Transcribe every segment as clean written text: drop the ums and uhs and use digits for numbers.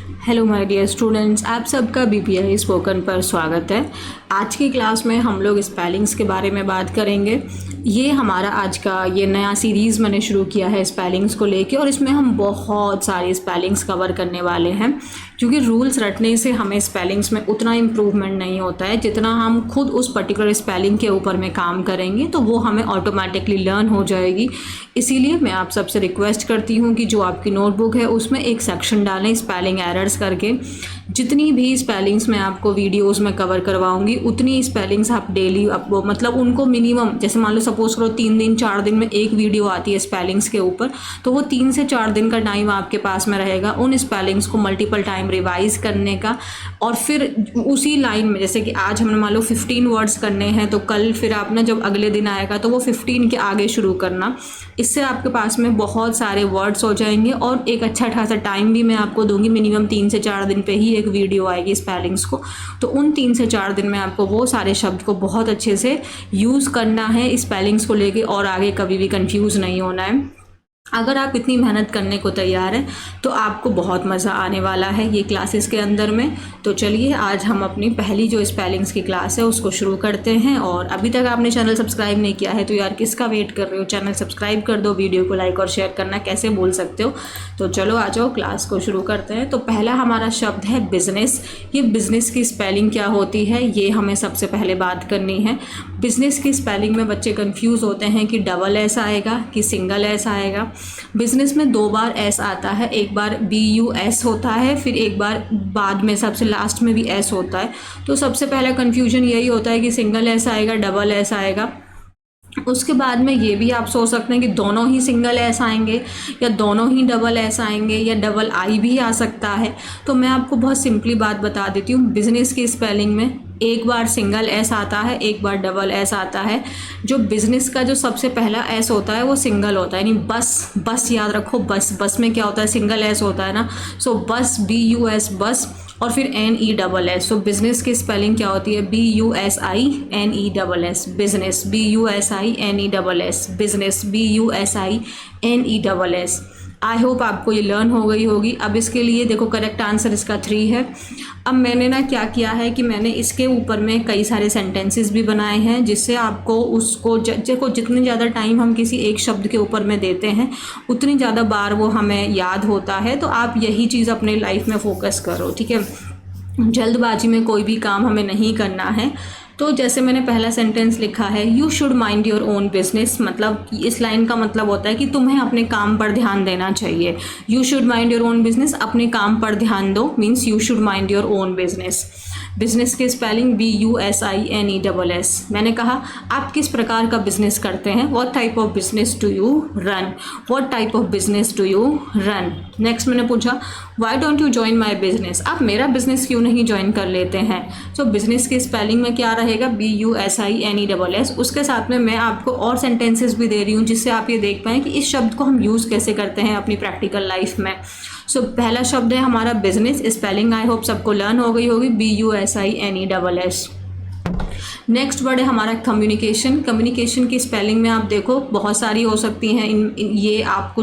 Hello my dear students, आप सबका BPI spoken पर स्वागत है। आज की क्लास में हम लोग स्पेलिंग्स के बारे में बात करेंगे। ये हमारा आज का ये नया सीरीज़ मैंने शुरू किया है स्पेलिंग्स को लेके, और इसमें हम बहुत सारी स्पेलिंग्स कवर करने वाले हैं, क्योंकि रूल्स रटने से हमें स्पेलिंग्स में उतना इम्प्रूवमेंट नहीं होता है जितना हम खुद उस पर्टिकुलर स्पेलिंग के ऊपर में काम करेंगे तो वो हमें ऑटोमेटिकली लर्न हो जाएगी। इसीलिए मैं आप सबसे रिक्वेस्ट करती हूँ कि जो आपकी नोटबुक है उसमें एक सेक्शन डालें स्पेलिंग एरर्स करके। जितनी भी स्पेलिंग्स मैं आपको वीडियोस में कवर करवाऊंगी उतनी स्पेलिंग्स आप डेली आपको मतलब उनको मिनिमम, जैसे मान लो सपोज करो 3 दिन 4 दिन में एक वीडियो आती है स्पेलिंग्स के ऊपर, तो वो 3 से 4 दिन का टाइम आपके पास में रहेगा उन स्पेलिंग्स को मल्टीपल टाइम रिवाइज करने का। और फिर उसी लाइन में, जैसे कि आज हमने मान लो 15 वर्ड्स करने हैं, तो कल फिर आप ना जब अगले दिन आएगा तो वो 15 के आगे शुरू करना। इससे आपके पास में बहुत सारे वर्ड्स हो जाएंगे और एक अच्छा खासा टाइम भी मैं आपको दूंगी। मिनिमम 3 से 4 दिन पे ही एक वीडियो आएगी स्पेलिंग्स को, तो उन 3 से 4 दिन में आपको वो सारे शब्द को बहुत अच्छे से यूज़ करना है स्पेलिंग्स को लेके, और आगे कभी भी कंफ्यूज नहीं होना है। अगर आप इतनी मेहनत करने को तैयार हैं तो आपको बहुत मज़ा आने वाला है ये क्लासेस के अंदर में। तो चलिए आज हम अपनी पहली जो स्पेलिंग्स की क्लास है उसको शुरू करते हैं। और अभी तक आपने चैनल सब्सक्राइब नहीं किया है तो यार किसका वेट कर रहे हो, चैनल सब्सक्राइब कर दो, वीडियो को लाइक और शेयर करना कैसे भूल सकते हो। तो चलो आ जाओ क्लास को शुरू करते हैं। तो पहला हमारा शब्द है बिजनेस। ये बिजनेस की स्पेलिंग क्या होती है ये हमें सबसे पहले बात करनी है। बिजनेस की स्पेलिंग में बच्चे कंफ्यूज होते हैं कि डबल एस आएगा कि सिंगल एस आएगा। बिजनेस में 2 बार एस आता है, एक बार BUS होता है, फिर एक बार बाद में सबसे लास्ट में भी एस होता है। तो सबसे पहला कंफ्यूजन यही होता है कि सिंगल एस आएगा डबल एस आएगा। उसके बाद में ये भी आप सोच सकते हैं कि दोनों ही सिंगल एस आएंगे या दोनों ही डबल एस आएंगे या डबल आई भी आ सकता है। तो मैं आपको बहुत सिंपली बात बता देती हूँ। बिजनेस की स्पेलिंग में एक बार सिंगल एस आता है, एक बार डबल एस आता है। जो बिजनेस का जो सबसे पहला एस होता है वो सिंगल होता है, यानी बस याद रखो, बस में क्या होता है, सिंगल एस होता है ना। सो बस BUS बस, और फिर NESS। सो बिजनेस की स्पेलिंग क्या होती है, BUSINESS business, BUSINESS business, BUSINESS। I hope आपको ये लर्न हो गई होगी। अब इसके लिए देखो करेक्ट आंसर इसका 3 है। अब मैंने ना क्या किया है कि मैंने इसके ऊपर में कई सारे सेंटेंसेस भी बनाए हैं, जिससे आपको उसको देखो जितने ज़्यादा टाइम हम किसी एक शब्द के ऊपर में देते हैं उतनी ज़्यादा बार वो हमें याद होता है। तो आप यही चीज़ अपने लाइफ में फोकस करो, ठीक है। जल्दबाजी में कोई भी काम हमें नहीं करना है। तो जैसे मैंने पहला सेंटेंस लिखा है, you should mind your own business, मतलब इस लाइन का मतलब होता है कि तुम्हें अपने काम पर ध्यान देना चाहिए। You should mind your own business, अपने काम पर ध्यान दो, means you should mind your own business. Business की स्पेलिंग BUSINESS। मैंने कहा आप किस प्रकार का बिजनेस करते हैं, what type of business do you run, what type of business do you run. Next मैंने पूछा why don't you join my business, आप मेरा बिजनेस क्यों नहीं ज्वाइन कर लेते हैं। सो बिजनेस की स्पेलिंग में क्या रहेगा, BUSINESS। उसके साथ में मैं आपको और सेंटेंसेस भी दे रही हूँ जिससे आप ये देख पाएँ कि इस शब्द को हम यूज़ कैसे करते हैं अपनी प्रैक्टिकल लाइफ में। सो पहला शब्द है हमारा बिजनेस, स्पेलिंग आई होप सबको लर्न हो गई होगी, BUSINESS। नेक्स्ट वर्ड है हमारा कम्युनिकेशन। कम्युनिकेशन की स्पेलिंग में आप देखो बहुत सारी हो सकती हैं। ये आप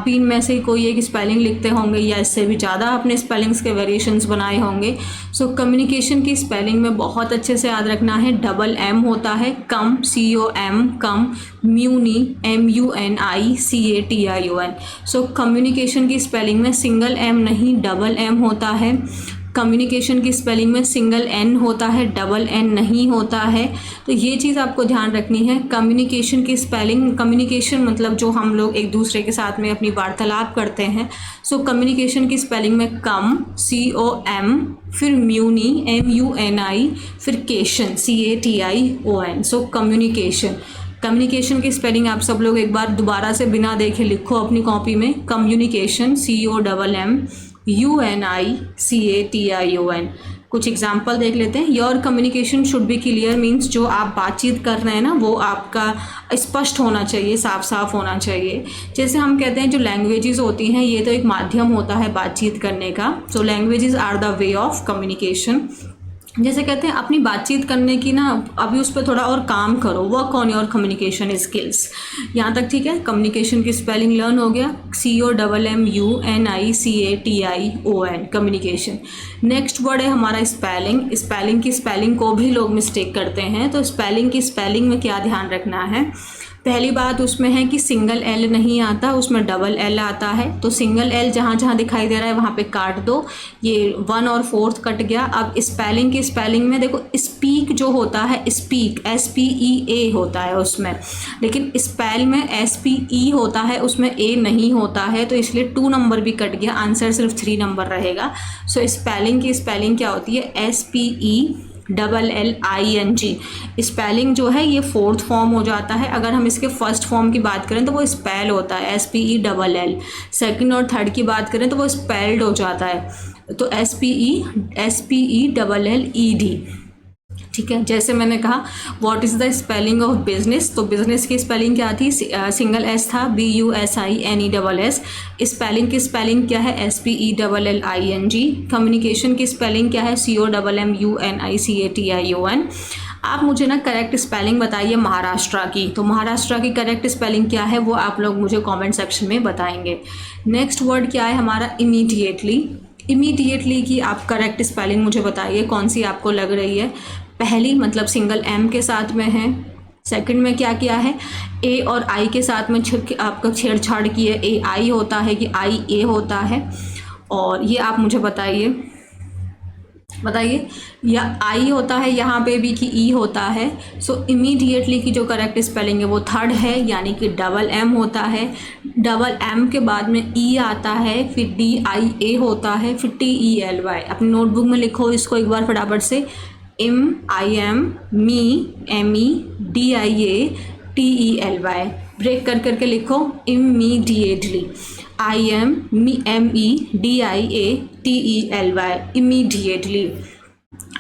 भी इनमें से कोई एक स्पेलिंग लिखते होंगे या इससे भी ज़्यादा अपने स्पेलिंग्स के वेरिएशंस बनाए होंगे। सो कम्युनिकेशन की स्पेलिंग में बहुत अच्छे से याद रखना है, डबल M होता है, कम COM कम, म्यूनी MUNICATION। सो कम्युनिकेशन की स्पेलिंग में सिंगल M नहीं डबल M होता है। कम्युनिकेशन की स्पेलिंग में सिंगल N होता है, डबल N नहीं होता है। तो ये चीज़ आपको ध्यान रखनी है। कम्युनिकेशन की स्पेलिंग, कम्युनिकेशन मतलब जो हम लोग एक दूसरे के साथ में अपनी वार्तालाप करते हैं। सो कम्युनिकेशन की स्पेलिंग में कम COM, फिर म्यूनी MUNI, फिर केशन CATION। So communication. कम्युनिकेशन की स्पेलिंग आप सब लोग एक बार दोबारा से बिना देखे लिखो अपनी कॉपी में, कम्युनिकेशन COMMUNICATION। कुछ एग्जाम्पल देख लेते हैं। Your communication should be clear, means जो आप बातचीत कर रहे हैं ना वो आपका स्पष्ट होना चाहिए, साफ साफ होना चाहिए। जैसे हम कहते हैं जो लैंग्वेजेस होती हैं ये तो एक माध्यम होता है बातचीत करने का। So languages are the way of communication. जैसे कहते हैं अपनी बातचीत करने की ना, अभी उस पर थोड़ा और काम करो, work on your communication skills. यहाँ तक ठीक है। कम्युनिकेशन की स्पेलिंग लर्न हो गया, COMMUNICATION, कम्युनिकेशन। नेक्स्ट वर्ड है हमारा स्पेलिंग। स्पेलिंग की स्पेलिंग को भी लोग मिस्टेक करते हैं, तो स्पेलिंग की स्पेलिंग में क्या ध्यान रखना है। पहली बात उसमें है कि सिंगल एल नहीं आता, उसमें डबल एल आता है। तो सिंगल एल जहाँ जहाँ दिखाई दे रहा है वहाँ पे काट दो, ये 1 और 4 कट गया। अब स्पेलिंग की स्पेलिंग में देखो, स्पीक जो होता है, स्पीक SPEA होता है उसमें, लेकिन स्पेल में SPE होता है, उसमें A नहीं होता है, तो इसलिए 2 नंबर भी कट गया, आंसर सिर्फ 3 नंबर रहेगा। सो स्पेलिंग की स्पेलिंग क्या होती है, SPELLING। स्पेलिंग जो है ये 4th फॉर्म हो जाता है। अगर हम इसके फर्स्ट फॉर्म की बात करें तो वो स्पेल होता है SPELL। सेकंड और थर्ड की बात करें तो वो स्पेल्ड हो जाता है, तो SPELLED। ठीक है। जैसे मैंने कहा what is the spelling of business, तो बिजनेस की स्पेलिंग क्या थी, सिंगल एस था, BUSINESS। स्पेलिंग की स्पेलिंग क्या है, SPELLING। कम्युनिकेशन की स्पेलिंग क्या है, COMMUNICATION। आप मुझे ना करेक्ट स्पेलिंग बताइए महाराष्ट्र की, तो महाराष्ट्र की करेक्ट स्पेलिंग क्या है वो आप लोग मुझे कमेंट सेक्शन में बताएंगे। नेक्स्ट वर्ड क्या है हमारा, इमीडिएटली। इमीडिएटली की आप करेक्ट स्पेलिंग मुझे बताइए, कौन सी आपको लग रही है। पहली मतलब सिंगल M के साथ में है। सेकंड में क्या किया है, A और I के साथ में आपका छेड़छाड़ की है, AI होता है कि IA होता है। और ये आप मुझे बताइए या I होता है यहाँ पे भी कि E होता है। सो इमीडिएटली की जो करेक्ट स्पेलिंग है वो थर्ड है, यानी कि डबल M होता है। डबल M के बाद में E आता है, फिर DIA होता है, फिर TELY। अपनी नोटबुक में लिखो इसको एक बार फटाफट से, MEDIA ब्रेक कर करके लिखो, immediately. IMEDIATELY, immediately.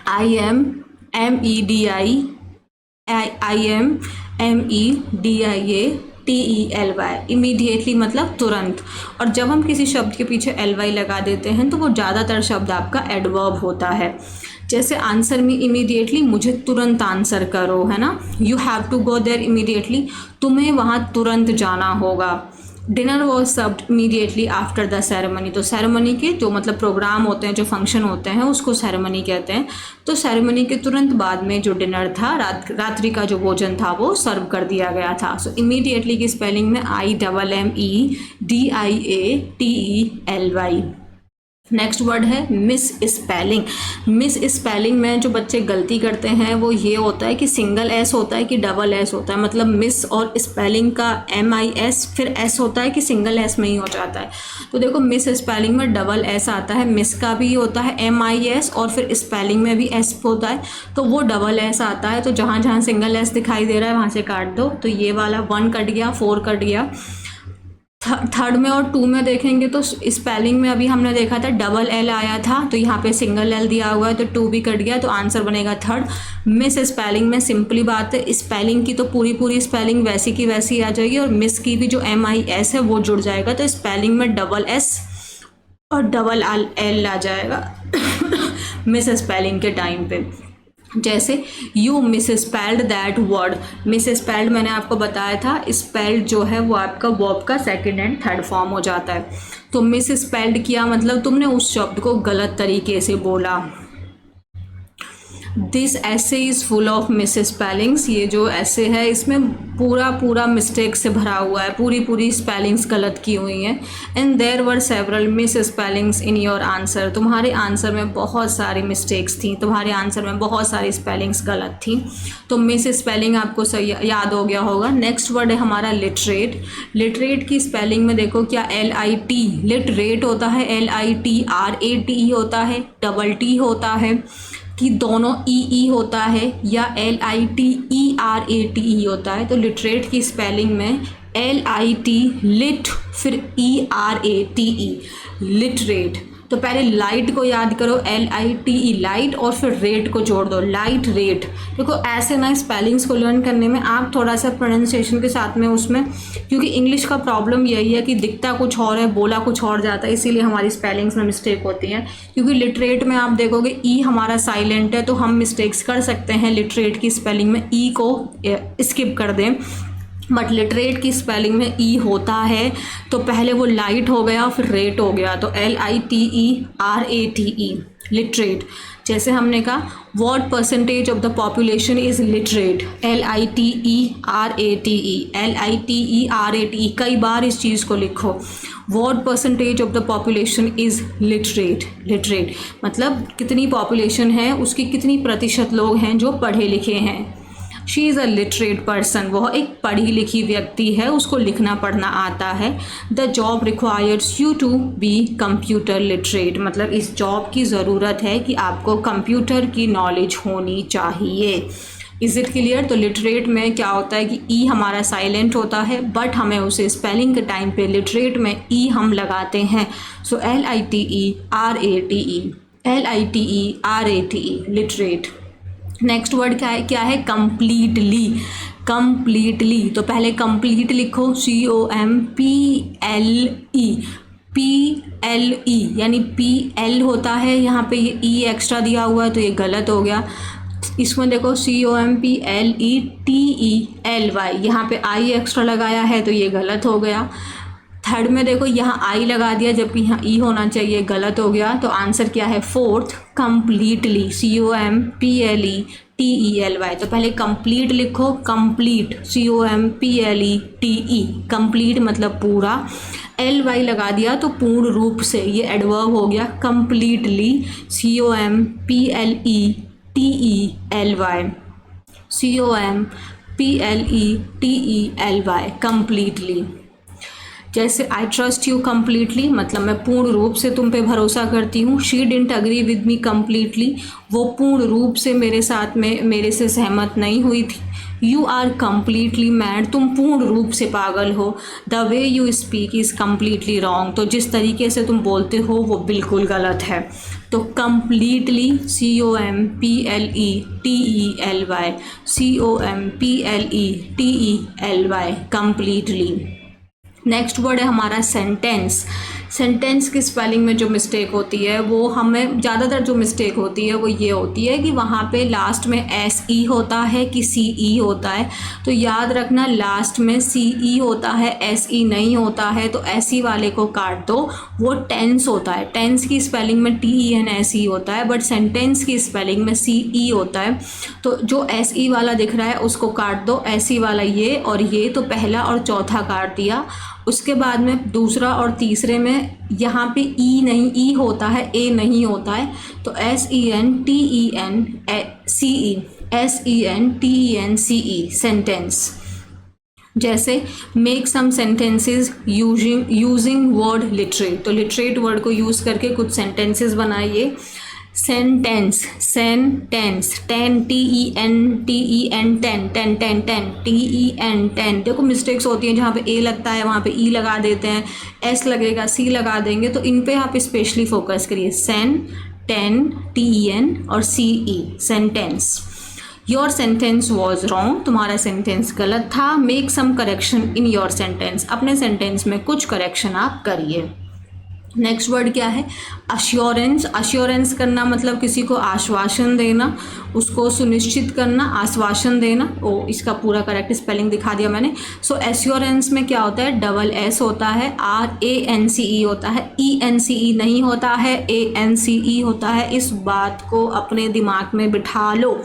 IMEDIATELY, immediately मतलब तुरंत। और जब हम किसी शब्द के पीछे LY लगा देते हैं तो वो ज़्यादातर शब्द आपका एडवर्ब होता है। जैसे आंसर में इमीडिएटली, मुझे तुरंत आंसर करो, है ना, you have to go there immediately, तुम्हें वहाँ तुरंत जाना होगा। Dinner was served immediately after the ceremony, तो सेरेमनी के जो मतलब प्रोग्राम होते हैं, जो फंक्शन होते हैं, उसको सेरेमनी कहते हैं। तो सेरेमनी के तुरंत बाद में जो डिनर था, रात्रि का जो भोजन था वो सर्व कर दिया गया था। सो इमीडिएटली की स्पेलिंग में IMMEDIATELY। नेक्स्ट वर्ड है मिस स्पेलिंग। मिस स्पेलिंग में जो बच्चे गलती करते हैं वो ये होता है कि सिंगल एस होता है कि डबल एस होता है, मतलब मिस और स्पेलिंग का MIS फिर एस होता है कि सिंगल एस में ही हो जाता है। तो देखो मिस स्पेलिंग में डबल एस आता है, मिस का भी होता है MIS और फिर स्पेलिंग में भी एस होता है, तो वो डबल एस आता है। तो जहाँ जहाँ सिंगल एस दिखाई दे रहा है वहाँ से काट दो। तो ये वाला 1 कट गया, 4 कट गया। थर्ड में और 2 में देखेंगे तो स्पेलिंग में अभी हमने देखा था डबल एल आया था, तो यहाँ पे सिंगल एल दिया हुआ है, तो 2 भी कट गया, तो आंसर बनेगा थर्ड। मिस स्पेलिंग में सिंपली बात है, स्पेलिंग की तो पूरी स्पेलिंग वैसी की वैसी आ जाएगी और मिस की भी जो MIS है वो जुड़ जाएगा, तो स्पेलिंग में डबल S और डबल L आ जाएगा मिस स्पेलिंग के टाइम पे। जैसे you miss spelled that word, miss spelled मैंने आपको बताया था, स्पेल्ड जो है वो आपका वर्ब का सेकंड एंड थर्ड फॉर्म हो जाता है। तो मिस स्पेल्ड किया मतलब तुमने उस शब्द को गलत तरीके से बोला। दिस ऐसे is full of miss spellings, ये जो ऐसे है इसमें पूरा मिस्टेक से भरा हुआ है, पूरी स्पेलिंग्स गलत की हुई हैं। And there were several misspellings in your answer, तुम्हारे आंसर में बहुत सारी मिस्टेक्स थी, तुम्हारे आंसर में बहुत सारी स्पेलिंग्स गलत थी। तो मिस स्पेलिंग आपको सही याद हो गया होगा। नेक्स्ट वर्ड है हमारा लिटरेट। लिटरेट की स्पेलिंग में देखो क्या LIT, लिटरेट होता है, LITRATE होता है, डबल T होता है कि दोनों EE होता है, या LITERATE होता है। तो लिटरेट की स्पेलिंग में LIT लिट फिर ERATE, लिटरेट। तो पहले लाइट को याद करो, LITE लाइट, और फिर रेट को जोड़ दो, लाइट रेट। देखो ऐसे ना स्पेलिंग्स को लर्न करने में आप थोड़ा सा प्रोनाउंसिएशन के साथ में उसमें, क्योंकि इंग्लिश का प्रॉब्लम यही है कि दिखता कुछ और है, बोला कुछ और जाता है, इसीलिए हमारी स्पेलिंग्स में मिस्टेक होती है। क्योंकि लिटरेट में आप देखोगे ई हमारा साइलेंट है, तो हम मिस्टेक्स कर सकते हैं लिटरेट की स्पेलिंग में, ई को स्किप कर दें, बट लिटरेट की स्पेलिंग में ई होता है। तो पहले वो लाइट हो गया, फिर रेट हो गया, तो LITERATE लिटरेट। जैसे हमने कहा what percentage of the population is literate, LITERATE कई बार इस चीज़ को लिखो, what percentage of the population is literate मतलब कितनी पॉपुलेशन है, उसकी कितनी प्रतिशत लोग हैं जो पढ़े लिखे हैं। She is a literate person, वह एक पढ़ी लिखी व्यक्ति है, उसको लिखना पढ़ना आता है। The job requires you to be computer literate, मतलब इस जॉब की ज़रूरत है कि आपको कंप्यूटर की नॉलेज होनी चाहिए। Is it clear? तो लिटरेट में क्या होता है कि ई हमारा साइलेंट होता है, बट हमें उसे स्पेलिंग के टाइम पे लिटरेट में ई हम लगाते हैं। सो LITERATE लिटरेट। नेक्स्ट वर्ड क्या है कंप्लीटली। तो पहले कंप्लीट लिखो, COMPLE यानी PL होता है, यहाँ पे ये E एक्स्ट्रा दिया हुआ है तो ये गलत हो गया। इसमें देखो COMPLETELY, यहाँ पे I एक्स्ट्रा लगाया है तो ये गलत हो गया। थर्ड में देखो यहाँ आई लगा दिया जबकि यहाँ ई होना चाहिए, गलत हो गया। तो आंसर क्या है फोर्थ, कंप्लीटली, COMPLETELY। तो पहले कंप्लीट लिखो, कंप्लीट COMPLETE, कंप्लीट मतलब पूरा, LY लगा दिया तो पूर्ण रूप से, ये एडवर्ब हो गया, कंप्लीटली COMPLETELY कंप्लीटली। जैसे आई ट्रस्ट यू कम्प्लीटली मतलब मैं पूर्ण रूप से तुम पे भरोसा करती हूँ। She didn't agree with me completely, वो पूर्ण रूप से मेरे साथ में मेरे से सहमत नहीं हुई थी। यू आर कम्प्लीटली मैड, तुम पूर्ण रूप से पागल हो। The way you speak is completely wrong, तो जिस तरीके से तुम बोलते हो वो बिल्कुल गलत है। तो completely COMPLETELY completely. Next word है हमारा सेंटेंस। सेंटेंस की स्पेलिंग में जो मिस्टेक होती है वो हमें ज़्यादातर जो मिस्टेक होती है वो ये होती है कि वहाँ पे लास्ट में SE होता है कि CE होता है। तो याद रखना लास्ट में CE होता है, SE नहीं होता है, तो SE वाले को काट दो, वो टेंस होता है। टेंस की स्पेलिंग में TENSE होता है, बट सेंटेंस की स्पेलिंग में CE होता है। तो जो SE वाला दिख रहा है उसको काट दो, SE वाला ये और ये, तो पहला और चौथा काट दिया। उसके बाद में दूसरा और तीसरे में यहाँ पे ई नहीं, ई होता है, ए नहीं होता है, तो SENTENCE सेंटेंस। जैसे make some sentences using word literate, तो लिटरेट वर्ड को यूज़ करके कुछ सेंटेंसेस बनाइए। सेंटेंस, टेन, TEN, देखो मिस्टेक्स होती हैं, जहाँ पे ए लगता है वहाँ पे ई लगा देते हैं, एस लगेगा सी लगा देंगे, तो इन पे आप स्पेशली फोकस करिए। TEN और CE sentence. Your sentence was wrong, तुम्हारा सेंटेंस गलत था। Make some correction in your sentence, अपने सेंटेंस में कुछ करेक्शन आप करिए। नेक्स्ट वर्ड क्या है अश्योरेंस। अश्योरेंस करना मतलब किसी को आश्वासन देना, उसको सुनिश्चित करना, आश्वासन देना। इसका पूरा करेक्ट स्पेलिंग दिखा दिया मैंने। सो एश्योरेंस में क्या होता है, डबल एस होता है, RANCE होता है, ENCE नहीं होता है, ANCE होता है। इस बात को अपने दिमाग में बिठा लो।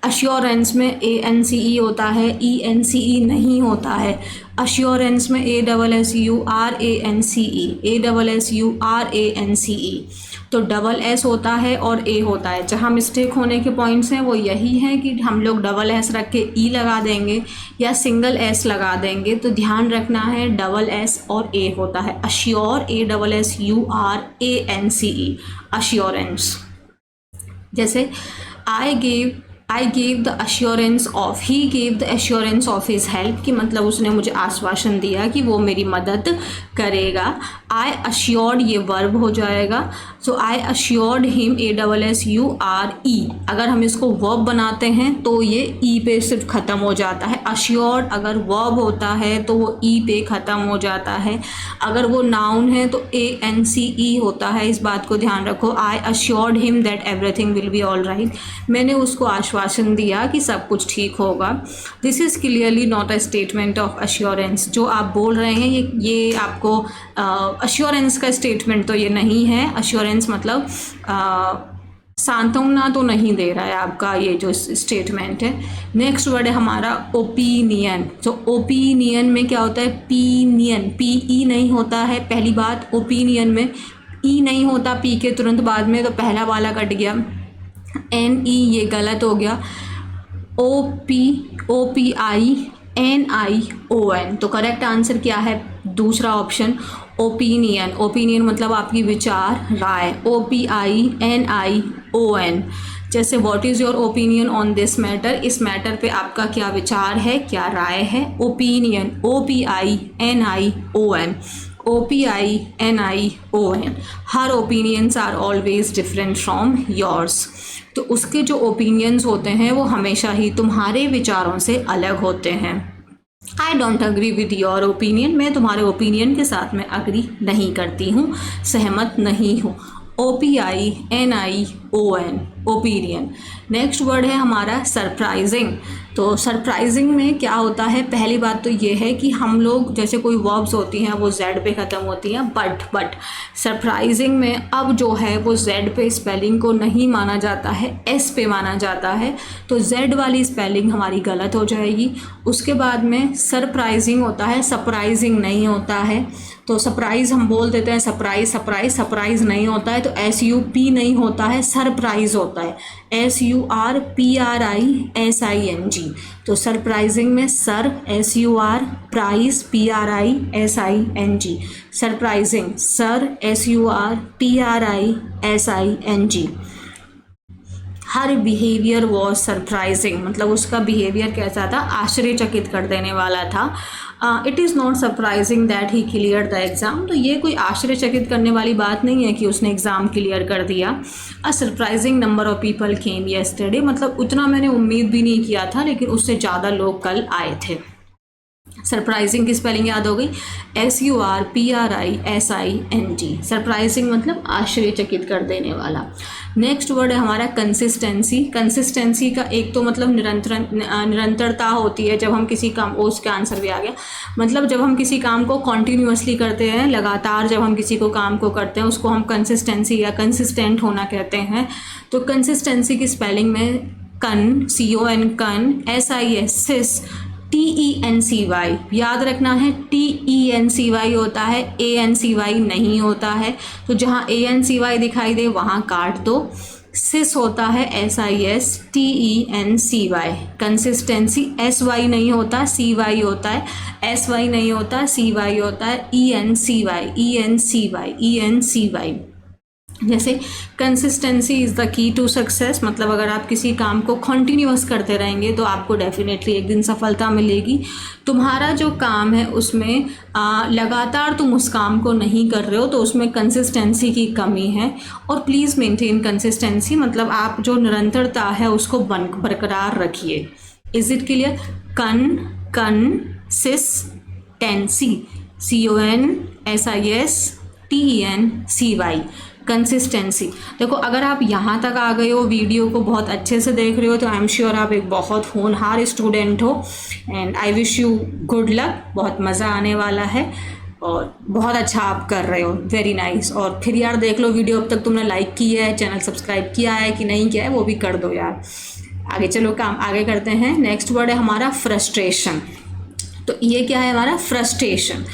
अश्योरेंस में ANCE होता है, ENCE नहीं होता है। अश्योरेंस में ASSURANCE तो डबल एस होता है और ए होता है। जहाँ मिस्टेक होने के पॉइंट्स हैं वो यही है कि हम लोग डबल एस रख के ई लगा देंगे या सिंगल एस लगा देंगे, तो ध्यान रखना है डबल एस और ए होता है। Assure, ASSURANCE assurance. जैसे I gave I gave the assurance of, he gave the assurance of his help, कि मतलब उसने मुझे आश्वासन दिया कि वो मेरी मदद करेगा। आई अश्योर्ड ये वर्ब हो जाएगा, सो आई अश्योर्ड हिम, ASSURE। अगर हम इसको वर्ब बनाते हैं तो ये ई पे सिर्फ ख़त्म हो जाता है। अश्योर्ड अगर वर्ब होता है तो वो ई पे ख़त्म हो जाता है। अगर वो नाउन है तो ANCE होता है, इस बात को ध्यान रखो। I assured him that everything will be all right, मैंने उसको आश्वासन दिया कि सब कुछ ठीक होगा। This is clearly not a statement of assurance, जो आप बोल रहे हैं ये आपको अश्योरेंस का स्टेटमेंट तो ये नहीं है। अश्योरेंस मतलब सांत्वना तो नहीं दे रहा है आपका ये जो स्टेटमेंट है। नेक्स्ट वर्ड है हमारा ओपिनियन। तो ओपिनियन में क्या होता है, पीनियन, PE नहीं होता है, पहली बात। ओपिनियन में ई नहीं होता पी के तुरंत बाद में, तो पहला वाला कट गया। NE ये गलत हो गया। OPINION, तो करेक्ट आंसर क्या है, दूसरा ऑप्शन ओपिनियन। ओपिनियन मतलब आपकी विचार, राय। OPINION, जैसे what is your opinion on this matter, इस मैटर पे आपका क्या विचार है, क्या राय है। Opinion, OPINION, OPINION। Her opinions are always different from yours, तो उसके जो ओपिनियंस होते हैं वो हमेशा ही तुम्हारे विचारों से अलग होते हैं। I don't agree with your opinion, मैं तुम्हारे ओपिनियन के साथ में अग्री नहीं करती हूँ, सहमत नहीं हूँ। OPINION, opinion. नेक्स्ट वर्ड है हमारा सरप्राइजिंग। तो सरप्राइजिंग में क्या होता है, पहली बात तो ये है कि हम लोग जैसे कोई वर्ब्स होती हैं वो Z पे ख़त्म होती हैं, बट सरप्राइजिंग में अब जो है वो Z पे स्पेलिंग को नहीं माना जाता है, S पे माना जाता है, तो Z वाली स्पेलिंग हमारी गलत हो जाएगी। उसके बाद में सरप्राइजिंग होता है, सरप्राइजिंग नहीं होता है। तो सरप्राइज़ हम बोल देते हैं सरप्राइज़ नहीं होता है, तो SUP नहीं होता है, सरप्राइज होता है, SURPRISING। तो सरप्राइजिंग में sur, SUR, prise, PRISING, surprising, sur, SURPRISING। Her behaviour was surprising, मतलब उसका बिहेवियर कैसा था, आश्चर्यचकित कर देने वाला था। It is not surprising that he clear the exam, तो ये कोई आश्चर्यचकित करने वाली बात नहीं है कि उसने एग्ज़ाम क्लियर कर दिया। अ surprising number of people came yesterday, मतलब उतना मैंने उम्मीद भी नहीं किया था, लेकिन उससे ज़्यादा लोग कल आए थे। सरप्राइजिंग की स्पेलिंग याद हो गई, SURPRISING। सरप्राइजिंग मतलब आश्चर्यचकित कर देने वाला। नेक्स्ट वर्ड है हमारा कंसिस्टेंसी। कंसिस्टेंसी का एक तो मतलब निरंतरता होती है, जब हम किसी काम, उसका आंसर भी आ गया, मतलब जब हम किसी काम को कॉन्टीन्यूअसली करते हैं, लगातार जब हम किसी को काम को करते हैं उसको हम कंसिस्टेंसी या कंसिस्टेंट होना कहते हैं। तो कंसिस्टेंसी की स्पेलिंग में कन, CON, कन, SIS, TENCY, याद रखना है TENCY होता है, ANCY नहीं होता है, तो जहाँ ANCY दिखाई दे वहाँ काट दो। सिस होता है SIS, TENCY। कंसिस्टेंसी SY नहीं होता, CY होता है, SY नहीं होता, CY होता है, ENCY। जैसे consistency is the key to success, मतलब अगर आप किसी काम को कॉन्टीन्यूअस करते रहेंगे तो आपको डेफिनेटली एक दिन सफलता मिलेगी। तुम्हारा जो काम है उसमें लगातार तुम उस काम को नहीं कर रहे हो, तो उसमें कंसिस्टेंसी की कमी है। और प्लीज़ मेंटेन कंसिस्टेंसी, मतलब आप जो निरंतरता है उसको बरकरार रखिए। Is it clear? Consistency, CON SIS TENCY, consistency. देखो अगर आप यहाँ तक आ गए हो, वीडियो को बहुत अच्छे से देख रहे हो, तो आई एम श्योर आप एक बहुत होनहार स्टूडेंट हो, and I wish you good luck. बहुत मज़ा आने वाला है और बहुत अच्छा आप कर रहे हो, वेरी नाइस। और फिर यार देख लो वीडियो, अब तक तुमने लाइक किया है, चैनल सब्सक्राइब किया है कि नहीं किया है, वो भी कर दो यार। आगे चलो, काम आगे करते हैं। नेक्स्ट वर्ड है हमारा फ्रस्ट्रेशन। तो ये क्या है हमारा? फ्रस्ट्रेशन।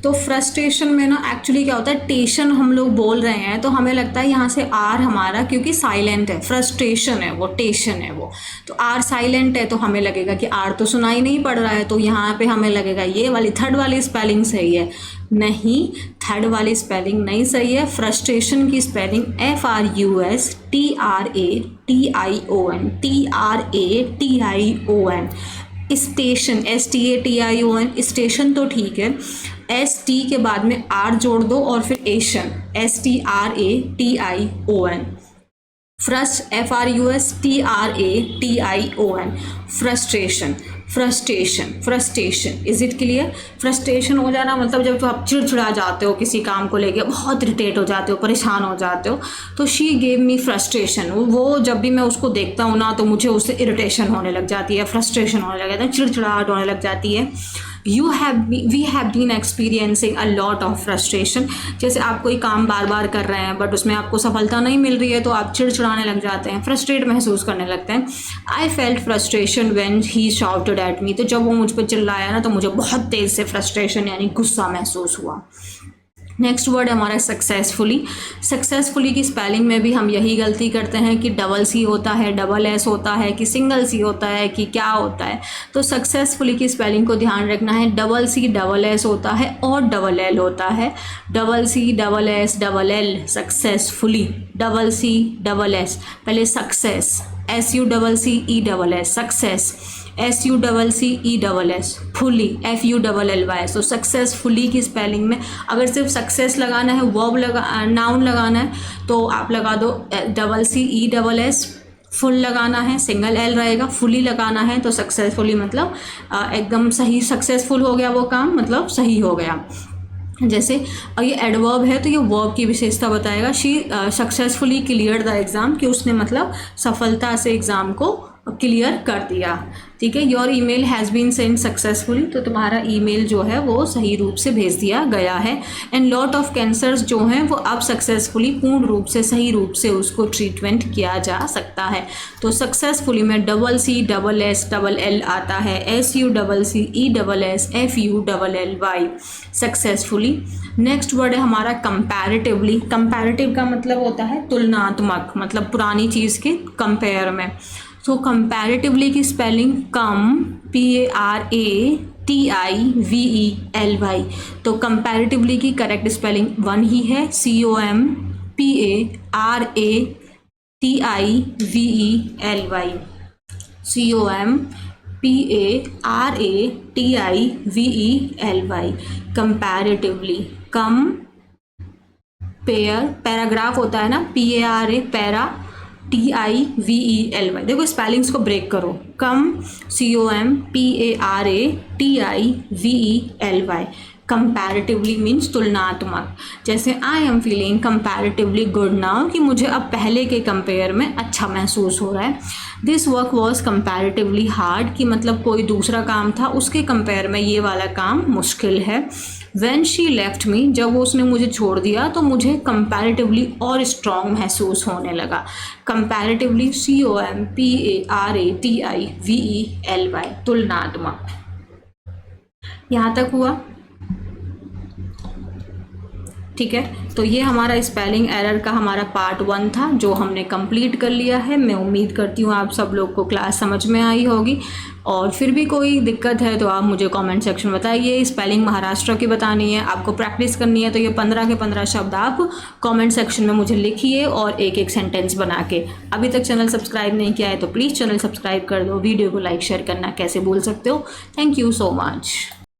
तो फ्रस्ट्रेशन में ना एक्चुअली क्या होता है, टेशन हम लोग बोल रहे हैं तो हमें लगता है यहाँ से आर हमारा क्योंकि साइलेंट है, फ्रस्ट्रेशन है वो, टेशन है वो, तो आर साइलेंट है तो हमें लगेगा कि आर तो सुनाई नहीं पड़ रहा है, तो यहाँ पे हमें लगेगा ये वाली थर्ड वाली स्पेलिंग सही है। नहीं, थर्ड वाली स्पेलिंग नहीं सही है। फ्रस्ट्रेशन की spelling FRUSTRATION, TRATION। Station STATION, station तो ठीक है, ST के बाद में R जोड़ दो और फिर एशन, STRATION। FRUSTRATION, frustration, frustration. Is it clear? Frustration हो जाना मतलब जब तो आप चिड़चिड़ा जाते हो किसी काम को लेके, बहुत इरिटेट हो जाते हो, परेशान हो जाते हो, तो शी गेव मी फ्रस्ट्रेशन। वो जब भी मैं उसको देखता हूँ ना तो मुझे उससे इरिटेशन होने लग जाती है, फ्रस्ट्रेशन होने लग जाता है, चिड़चिड़ाहट होने लग जाती है। We have been experiencing a lot of frustration. जैसे आप कोई काम बार बार कर रहे हैं बट उसमें आपको सफलता नहीं मिल रही है तो आप चिड़चिड़ाने लग जाते हैं, फ्रस्ट्रेट महसूस करने लगते हैं। I felt frustration when he shouted at me, तो जब वो मुझ पर चिल्लाया ना तो मुझे बहुत तेज़ से फ्रस्ट्रेशन यानी गुस्सा महसूस हुआ। नेक्स्ट वर्ड है हमारा सक्सेसफुली। सक्सेसफुली की स्पेलिंग में भी हम यही गलती करते हैं कि डबल सी होता है, डबल एस होता है, कि सिंगल सी होता है, कि क्या होता है। तो सक्सेसफुली की स्पेलिंग को ध्यान रखना है, डबल सी डबल एस होता है और डबल एल होता है। Double C double S double L successfully, double C double S, पहले success, SUCCE success, SUCCES fully, FULLY। So successfully की स्पेलिंग में अगर सिर्फ सक्सेस लगाना है, वर्ब नाउन लगाना है तो आप लगा दो CCESS। फुल लगाना है, सिंगल एल रहेगा, फुली लगाना है तो सक्सेसफुली मतलब एकदम सही, सक्सेसफुल हो गया वो काम, मतलब सही हो गया। जैसे ये एडवर्ब है तो ये वर्ब की विशेषता बताएगा। She successfully clear the exam, कि उसने मतलब सफलता से एग्ज़ाम को क्लियर कर दिया। ठीक है, your email has been send successfully, तो तुम्हारा ईमेल जो है वो सही रूप से भेज दिया गया है। एंड लॉट ऑफ कैंसर्स जो हैं वो अब सक्सेसफुली, पूर्ण रूप से, सही रूप से उसको ट्रीटमेंट किया जा सकता है। तो सक्सेसफुली में double C double S double L आता है, SUCCESS FULLY, successfully. Next word है हमारा कंपैरेटिवली। कंपैरेटिव का मतलब होता है तुलनात्मक, मतलब पुरानी चीज़ के कंपेयर में। तो कंपैरेटिवली की स्पेलिंग COMPARATIVELY, तो कंपैरेटिवली की करेक्ट स्पेलिंग वन ही है, COMPARATIVELY, COMPARATIVELY, कंपैरेटिवली। पैराग्राफ होता है ना, PARA, पैरा, TIVELY। देखो स्पेलिंग्स को ब्रेक करो, COMPARATIVELY, कंपैरेटिवली मीन्स तुलनात्मक। जैसे I am feeling comparatively good now, कि मुझे अब पहले के कंपेयर में अच्छा महसूस हो रहा है। This work was comparatively hard, कि मतलब कोई दूसरा काम था उसके कंपेयर में ये वाला काम मुश्किल है। When she left me, जब वो उसने मुझे छोड़ दिया तो मुझे कंपैरेटिवली और स्ट्रॉन्ग महसूस होने लगा। कंपैरेटिवली COMPARATIVELY, तुलनात्मक। यहाँ तक हुआ? ठीक है, तो ये हमारा स्पेलिंग एरर का हमारा पार्ट 1 था जो हमने कंप्लीट कर लिया है। मैं उम्मीद करती हूँ आप सब लोग को क्लास समझ में आई होगी, और फिर भी कोई दिक्कत है तो आप मुझे कमेंट सेक्शन में बताइए। स्पेलिंग महाराष्ट्र की बतानी है, आपको प्रैक्टिस करनी है, तो ये 15 के 15 शब्द आप कमेंट सेक्शन में मुझे लिखिए और एक एक सेंटेंस बना के। अभी तक चैनल सब्सक्राइब नहीं किया है तो प्लीज़ चैनल सब्सक्राइब कर दो, वीडियो को लाइक शेयर करना कैसे भूल सकते हो। Thank you so much.